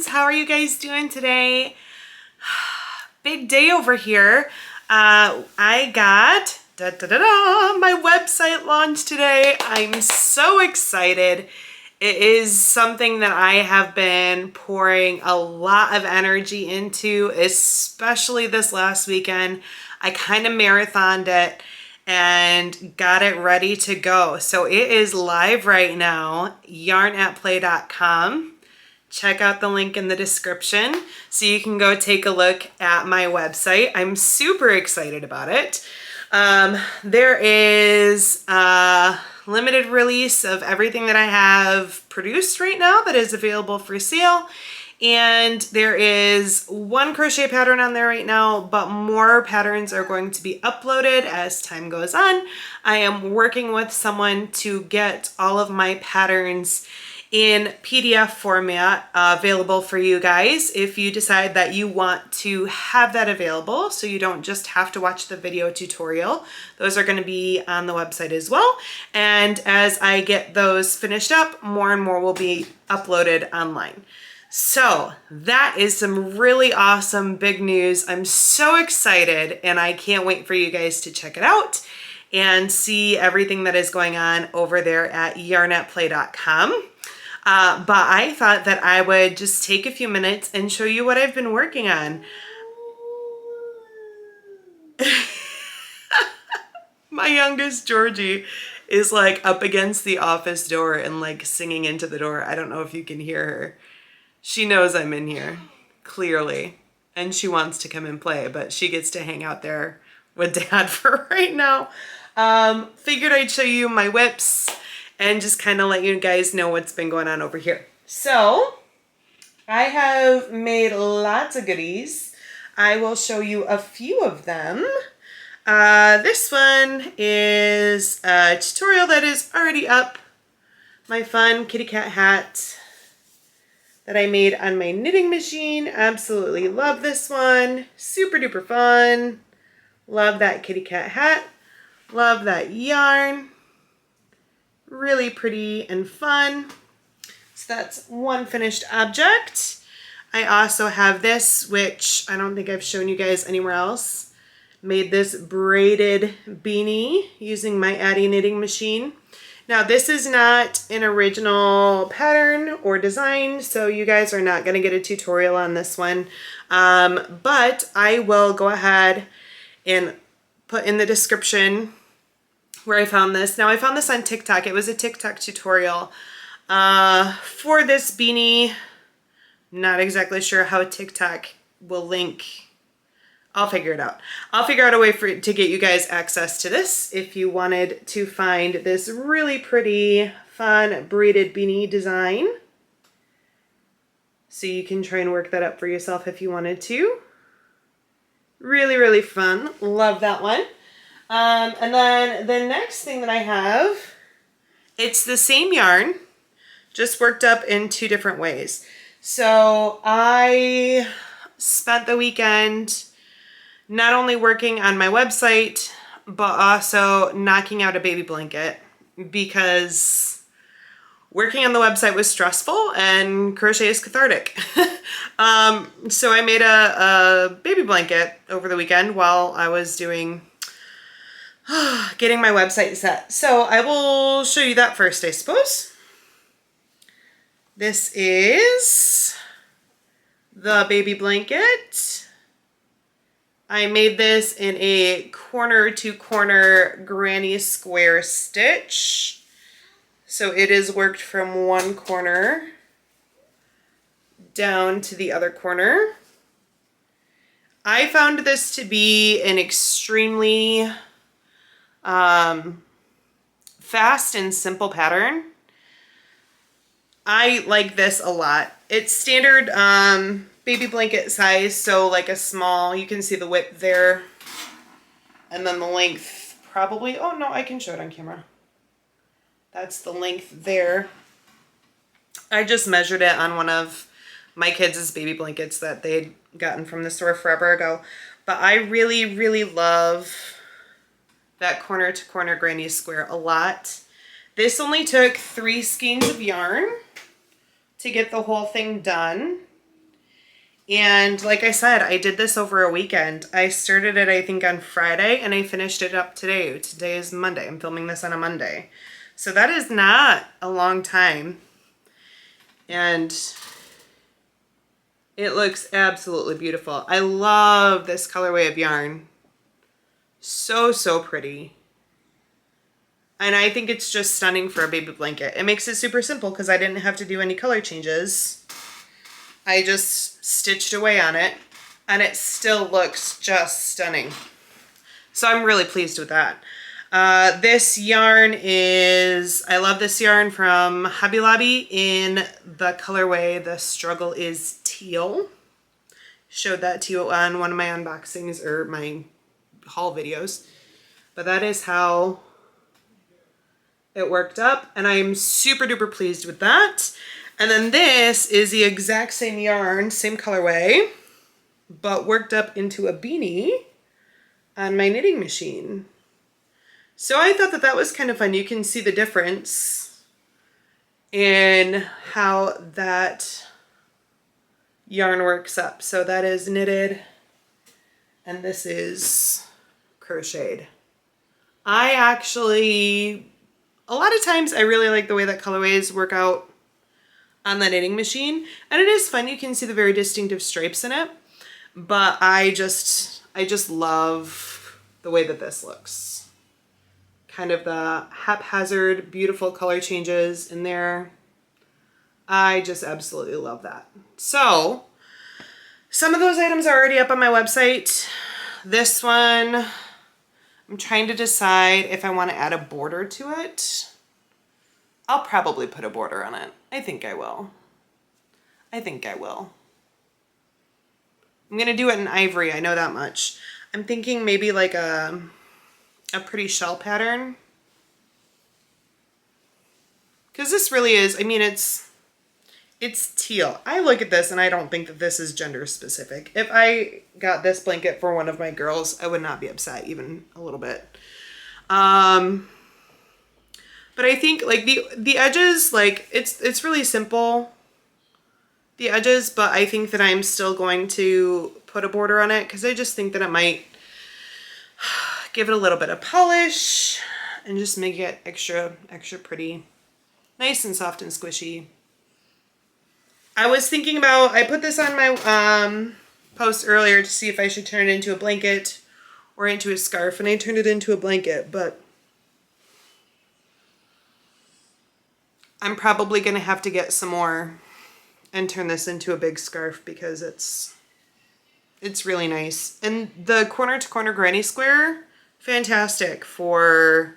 friends, how are you guys doing today? Big day over here. I got my website launched today. I'm so excited. It is something that I have been pouring a lot of energy into, especially this last weekend. I kind of marathoned it and got it ready to go. So it is live right now, yarnatplay.com. Check out the link in the description so you can go take a look at my website. I'm super excited about it. There is a limited release of everything that I have produced right now that is available for sale. And there is one crochet pattern on there right now, but more patterns are going to be uploaded as time goes on. I am working with someone to get all of my patterns in PDF format available for you guys if you decide that you want to have that available, so you don't just have to watch the video tutorial. Those are going to be on the website as well, and as I get those finished up, more and more will be uploaded online. So that is some really awesome big news. I'm so excited and I can't wait for you guys to check it out and see everything that is going on over there at yarnatplay.com. But I thought that I would just take a few minutes and show you what I've been working on. My youngest, Georgie, is like up against the office door and like singing into the door. I don't know if you can hear her. She knows I'm in here, clearly, and she wants to come and play, but she gets to hang out there with Dad for right now. Figured I'd show you my whips and just kind of let you guys know what's been going on over here. So I have made lots of goodies. I will show you a few of them. This one is a tutorial that is already up. My fun kitty cat hat that I made on my knitting machine. Absolutely love this one. Super duper fun. Love that kitty cat hat. Love that yarn. Really pretty and fun. So that's one finished object. I also have this, which I don't think I've shown you guys anywhere else. Made this braided beanie using my Addie knitting machine. Now this is not an original pattern or design, so you guys are not going to get a tutorial on this one. But I will go ahead and put in the description where I found this. Now I found this on TikTok. It was a TikTok tutorial for this beanie. Not exactly sure how TikTok will link. I'll figure it out. I'll figure out a way to get you guys access to this if you wanted to find this really pretty, fun braided beanie design. So you can try and work that up for yourself if you wanted to. Really, really fun. Love that one. And then the next thing that I have, it's the same yarn, just worked up in two different ways. So I spent the weekend not only working on my website, but also knocking out a baby blanket because working on the website was stressful and crochet is cathartic. So I made a baby blanket over the weekend while I was doing getting my website set. So I will show you that first, I suppose. This is the baby blanket. I made this in a corner to corner granny square stitch. So it is worked from one corner down to the other corner. I found this to be an extremely fast and simple pattern. I like this a lot. It's standard baby blanket size, so like a small, you can see the width there, and then the length probably, oh no, I can show it on camera. That's the length there. I just measured it on one of my kids' baby blankets that they'd gotten from the store forever ago. But I really, really love that corner to corner granny square a lot. This only took 3 skeins of yarn to get the whole thing done. And like I said, I did this over a weekend. I started it, I think, on Friday, and I finished it up today. Today is Monday. I'm filming this on a Monday. So that is not a long time. And it looks absolutely beautiful. I love this colorway of yarn. So, so pretty. And I think it's just stunning for a baby blanket. It makes it super simple because I didn't have to do any color changes. I just stitched away on it and it still looks just stunning. So I'm really pleased with that. This yarn is, I love this yarn from Hobby Lobby in the colorway The Struggle is Teal. Showed that to you on one of my unboxings or my haul videos. But that is how it worked up, and I'm super duper pleased with that. And then this is the exact same yarn, same colorway, but worked up into a beanie on my knitting machine. So I thought that that was kind of fun. You can see the difference in how that yarn works up. So that is knitted and this is crocheted. I actually, a lot of times I really like the way that colorways work out on the knitting machine, and it is fun. You can see the very distinctive stripes in it, but I just love the way that this looks. Kind of the haphazard, beautiful color changes in there. I just absolutely love that. So some of those items are already up on my website. This one, I'm trying to decide if I want to add a border to it. I'll probably put a border on it. I think I will. I'm gonna do it in ivory, I know that much. I'm thinking maybe like a pretty shell pattern. Because this really is, I mean, it's teal. I look at this and I don't think that this is gender specific. If I got this blanket for one of my girls, I would not be upset even a little bit. But I think like the edges, like it's really simple, the edges, but I think that I'm still going to put a border on it because I just think that it might give it a little bit of polish and just make it extra pretty. Nice and soft and squishy. I was thinking about, I put this on my post earlier to see if I should turn it into a blanket or into a scarf, and I turned it into a blanket, but I'm probably going to have to get some more and turn this into a big scarf because it's really nice. And the corner to corner granny square, fantastic for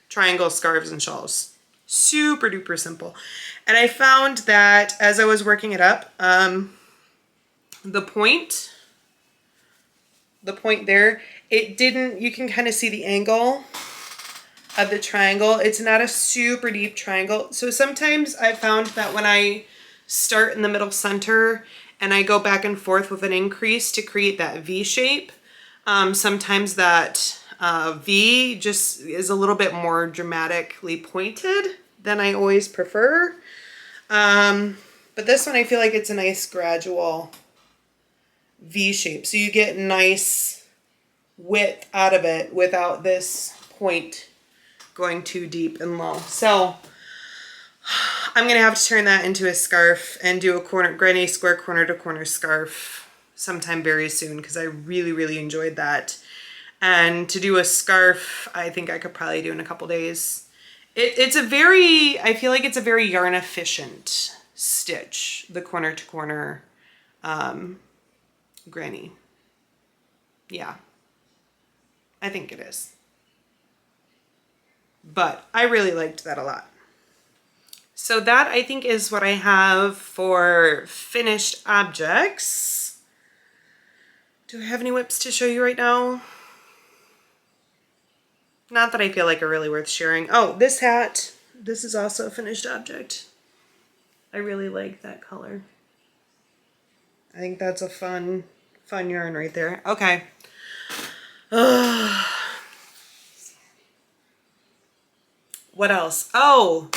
triangle scarves and shawls. Super duper simple. And I found that as I was working it up, the point there, it didn't, you can kind of see the angle of the triangle. It's not a super deep triangle. So sometimes I found that when I start in the middle center and I go back and forth with an increase to create that V shape, sometimes that V just is a little bit more dramatically pointed than I always prefer. But this one I feel like it's a nice gradual V shape. So you get nice width out of it without this point going too deep and low. So I'm gonna have to turn that into a scarf and do a granny square corner to corner scarf sometime very soon because I really enjoyed that. And to do a scarf, I think I could probably do in a couple days. It's a very, I feel like it's a very yarn efficient stitch, the corner to corner granny. Yeah, I think it is. But I really liked that a lot. So that I think is what I have for finished objects. Do I have any whips to show you right now? Not that I feel like are really worth sharing. Oh, this hat. This is also a finished object. I really like that color. I think that's a fun yarn right there. Okay. What else? Oh,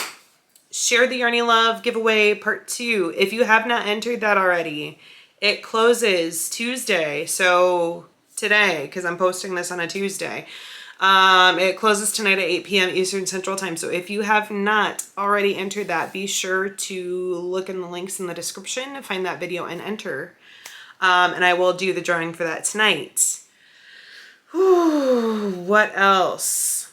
Share the Yarny Love giveaway part 2. If you have not entered that already, It closes Tuesday, so today, because I'm posting this on a Tuesday. It closes tonight at 8 p.m. Eastern Central Time. So if you have not already entered that, be sure to look in the links in the description, find that video and enter. And I will do the drawing for that tonight. Whew, what else?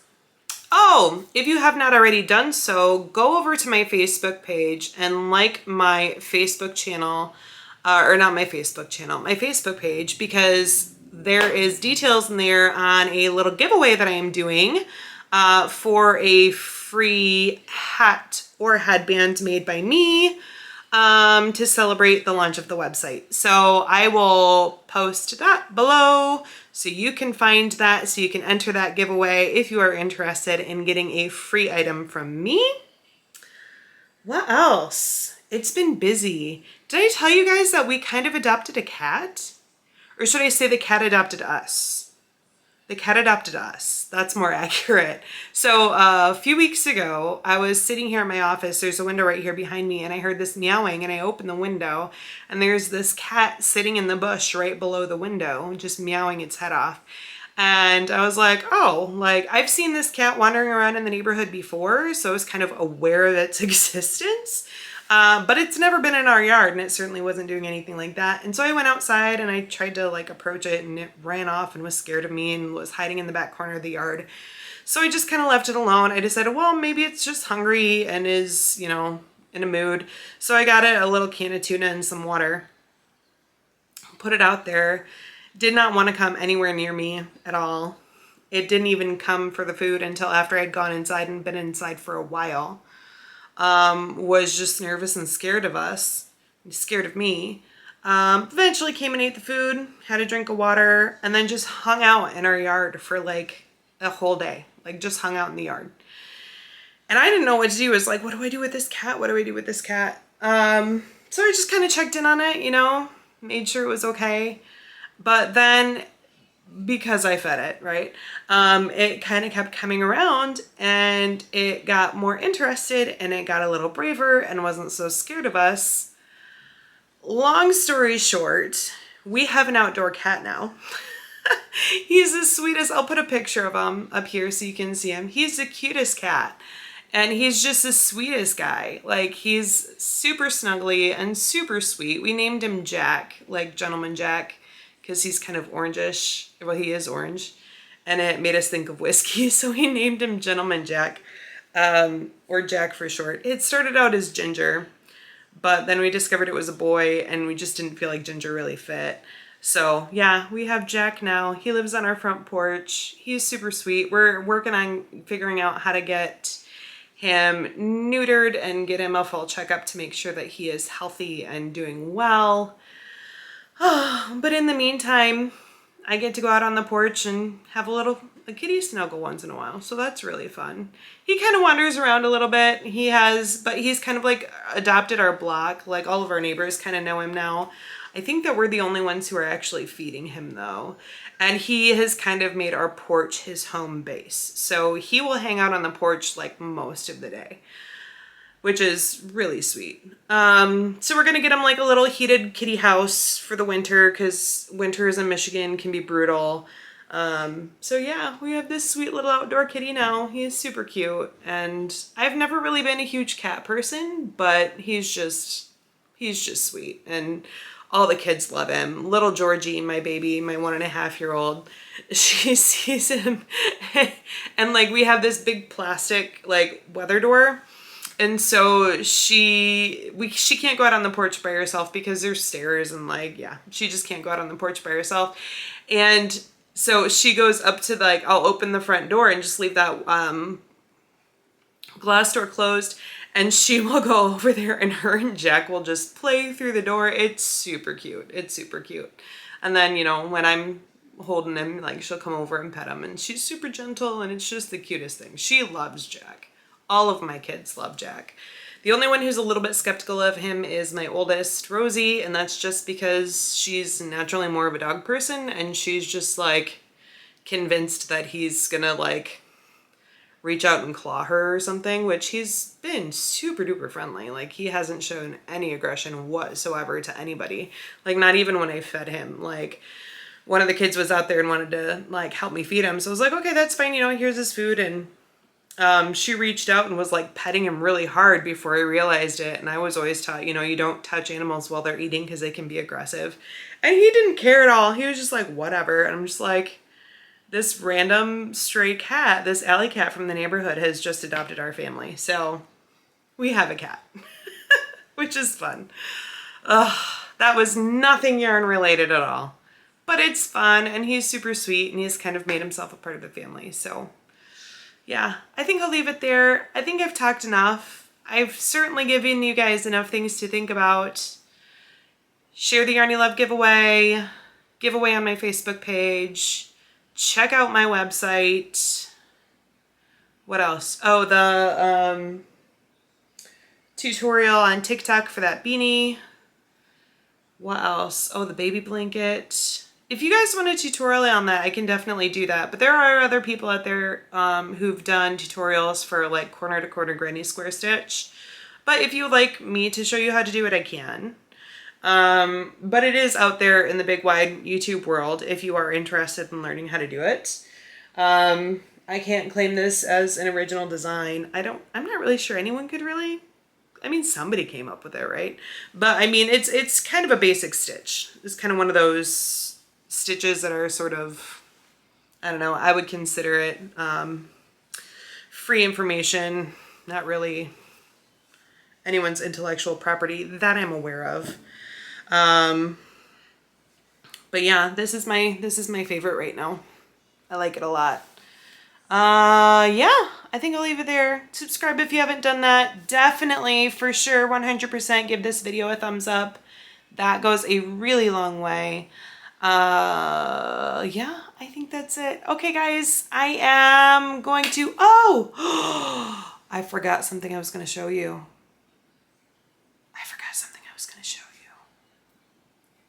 Oh, if you have not already done so, go over to my Facebook page and like my Facebook channel, or not my Facebook channel, my Facebook page, because there is details in there on a little giveaway that I am doing for a free hat or headband made by me to celebrate the launch of the website. So I will post that below so you can find that, so you can enter that giveaway if you are interested in getting a free item from me. What else? It's been busy. Did I tell you guys that we kind of adopted a cat? Or should I say the cat adopted us? The cat adopted us. That's more accurate. So a few weeks ago, I was sitting here in my office. There's a window right here behind me, and I heard this meowing, and I opened the window, and there's this cat sitting in the bush right below the window, just meowing its head off. And I was like, oh, like I've seen this cat wandering around in the neighborhood before, so I was kind of aware of its existence. But it's never been in our yard, and it certainly wasn't doing anything like that. And so I went outside and I tried to like approach it, and it ran off and was scared of me and was hiding in the back corner of the yard. So I just kind of left it alone. I decided, well, maybe it's just hungry and is, you know, in a mood. So I got it a little can of tuna and some water, put it out there. Did not want to come anywhere near me at all. It didn't even come for the food until after I'd gone inside and been inside for a while. Was just nervous and scared of us, scared of me. Eventually came and ate the food, had a drink of water, and then just hung out in our yard for like a whole day. Like just hung out in the yard. And I didn't know what to do. I was like, what do I do with this cat? What do I do with this cat? So I just kind of checked in on it, you know, made sure it was okay. But then because I fed it, right? It kind of kept coming around, and it got more interested, and it got a little braver and wasn't so scared of us. Long story short, we have an outdoor cat now. He's the sweetest. I'll put a picture of him up here so you can see him. He's the cutest cat. And he's just the sweetest guy. Like, he's super snuggly and super sweet. We named him Jack, like Gentleman Jack, because he's kind of orangish. Well, he is orange. And it made us think of whiskey, so we named him Gentleman Jack, or Jack for short. It started out as Ginger, but then we discovered it was a boy, and we just didn't feel like Ginger really fit. So yeah, we have Jack now. He lives on our front porch. He's super sweet. We're working on figuring out how to get him neutered and get him a full checkup to make sure that he is healthy and doing well. But in the meantime, I get to go out on the porch and have a kitty snuggle once in a while. So that's really fun. He kind of wanders around a little bit. But he's kind of like adopted our block. Like all of our neighbors kind of know him now. I think that we're the only ones who are actually feeding him though. And he has kind of made our porch his home base. So he will hang out on the porch like most of the day, which is really sweet. So we're gonna get him like a little heated kitty house for the winter, because winters in Michigan can be brutal. So yeah, we have this sweet little outdoor kitty now. He is super cute, and I've never really been a huge cat person, but he's just sweet, and all the kids love him. Little Georgie, my baby, my 1.5-year-old, she sees him and like we have this big plastic like weather door. And so she can't go out on the porch by herself because there's stairs and like, yeah, she just can't go out on the porch by herself. And so she goes up to like, I'll open the front door and just leave that glass door closed, and she will go over there and her and Jack will just play through the door. It's super cute. It's super cute. And then, you know, when I'm holding him, like she'll come over and pet him, and she's super gentle, and it's just the cutest thing. She loves Jack. All of my kids love Jack. The only one who's a little bit skeptical of him is my oldest, Rosie, and that's just because she's naturally more of a dog person, and she's just like convinced that he's gonna like reach out and claw her or something, which he's been super duper friendly. Like, he hasn't shown any aggression whatsoever to anybody. Like, not even when I fed him. Like, one of the kids was out there and wanted to like help me feed him. So I was like, okay, that's fine. You know, here's his food. And she reached out and was like petting him really hard before I realized it. And I was always taught, you know, you don't touch animals while they're eating because they can be aggressive. And he didn't care at all. He was just like, whatever. And I'm just like, this random stray cat, this alley cat from the neighborhood has just adopted our family. So we have a cat, which is fun. That was nothing yarn related at all. But it's fun, and he's super sweet, and he's kind of made himself a part of the family. So, yeah, I think I'll leave it there. I think I've talked enough. I've certainly given you guys enough things to think about. Share the Yarn You Love giveaway on my Facebook page. Check out my website. What else? Oh, the tutorial on TikTok for that beanie. What else? Oh, the baby blanket. If you guys want a tutorial on that, I can definitely do that. But there are other people out there who've done tutorials for like corner to corner granny square stitch. But if you would like me to show you how to do it, I can. But it is out there in the big wide YouTube world if you are interested in learning how to do it. I can't claim this as an original design. I'm not really sure anyone could really. I mean, somebody came up with it, right? But I mean, it's kind of a basic stitch. It's kind of one of those stitches that are sort of, I don't know, I would consider it free information, not really anyone's intellectual property that I'm aware of. But yeah, this is my favorite right now. I like it a lot. Yeah, I think I'll leave it there. Subscribe if you haven't done that. Definitely, for sure, 100% give this video a thumbs up. That goes a really long way. Yeah, I think that's it. Okay, guys, I am going to, I forgot something I was going to show you.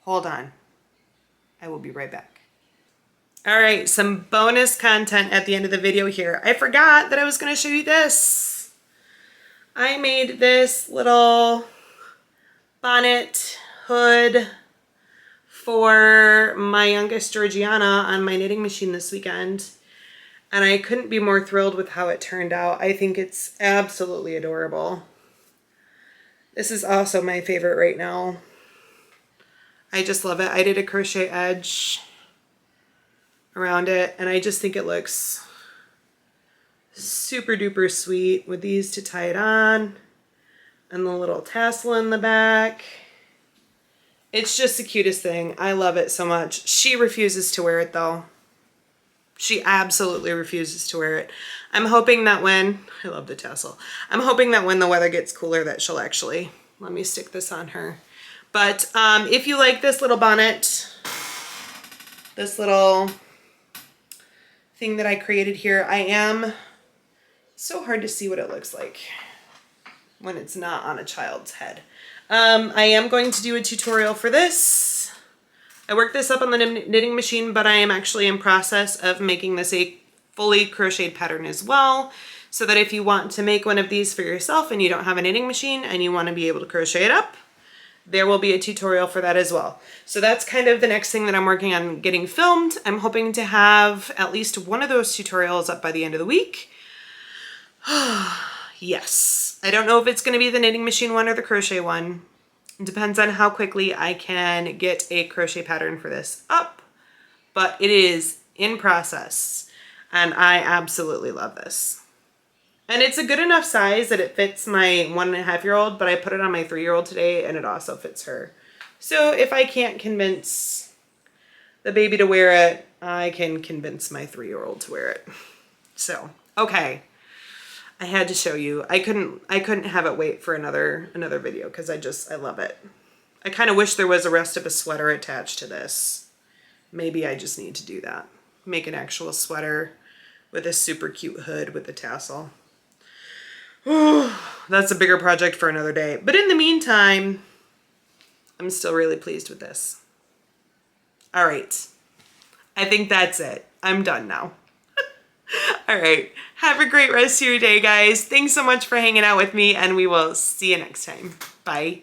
Hold on. I will be right back. All right, some bonus content at the end of the video here. I forgot that I was going to show you this. I made this little bonnet hood for my youngest Georgiana on my knitting machine this weekend. And I couldn't be more thrilled with how it turned out. I think it's absolutely adorable. This is also my favorite right now. I just love it. I did a crochet edge around it, and I just think it looks super duper sweet with these to tie it on and the little tassel in the back. It's just the cutest thing. I love it so much. She refuses to wear it though. She absolutely refuses to wear it. I'm hoping that when, I love the tassel. I'm hoping that when the weather gets cooler that she'll actually let me stick this on her. But if you like this little bonnet, this little thing that I created here, so hard to see what it looks like when it's not on a child's head. I am going to do a tutorial for this. I worked this up on the knitting machine, but I am actually in process of making this a fully crocheted pattern as well, so that if you want to make one of these for yourself and you don't have a knitting machine and you want to be able to crochet it up, there will be a tutorial for that as well. So that's kind of the next thing that I'm working on getting filmed. I'm hoping to have at least one of those tutorials up by the end of the week. Yes. I don't know if it's going to be the knitting machine one or the crochet one. It depends on how quickly I can get a crochet pattern for this up, but it is in process and I absolutely love this. And it's a good enough size that it fits my 1.5-year-old, but I put it on my 3-year-old today and it also fits her. So if I can't convince the baby to wear it, I can convince my 3-year-old to wear it. So, okay. I had to show you. I couldn't have it wait for another video because I love it. I kind of wish there was a rest of a sweater attached to this. Maybe I just need to do that. Make an actual sweater with a super cute hood with a tassel. That's a bigger project for another day. But in the meantime, I'm still really pleased with this. All right. I think that's it. I'm done now. All right. Have a great rest of your day, guys. Thanks so much for hanging out with me, and we will see you next time. Bye.